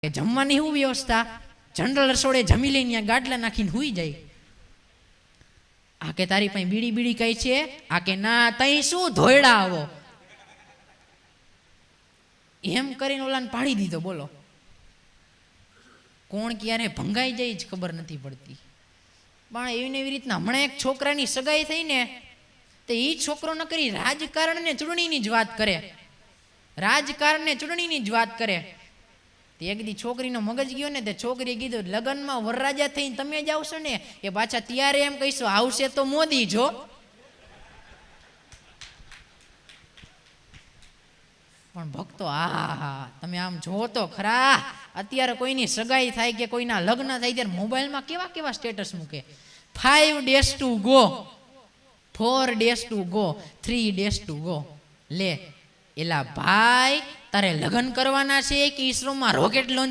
કે જમવાની શું વ્યવસ્થા? જનરલ રસોડે જમી લઈને ત્યાં ગાટલા નાખીને હુઈ જાય. આ કે તારી પાસે બીડી બીડી કઈ છે? આ કે ના, તઈ શું ધોયડા આવો. એમ કરીને ઓલાને પાડી દીધો. બોલો, કોણ ક્યારે ભંગાઈ જાય જ ખબર નથી પડતી. પણ એવી રીતના હમણાં એક છોકરાની સગાઈ થઈ ને, તો એ છોકરો ન કરી રાજકારણ ને ચૂંટણીની જ વાત કરે. રાજકારણ ને ચૂંટણીની જ વાત કરે. એક દી છોકરીનો મગજ ગયો ને, તે છોકરીએ કીધું લગ્નમાં વરરાજા થઈને તમે જ આવશો ને, એ પાછા ત્યારે એમ કહીશું આવશે તો મોદી જો. પણ ભક્તો, આ તમે આમ જો તો ખરા, અત્યારે કોઈની સગાઈ થાય કે કોઈના લગ્ન થાય ત્યારે મોબાઈલમાં કેવા કેવા સ્ટેટસ મૂકે. 5 days to go, 4 days to go, 3 days to go. લે એલા ભાઈ, તારે લગ્ન કરવાના છે કે ઈસરોમાં રોકેટ લોન્ચ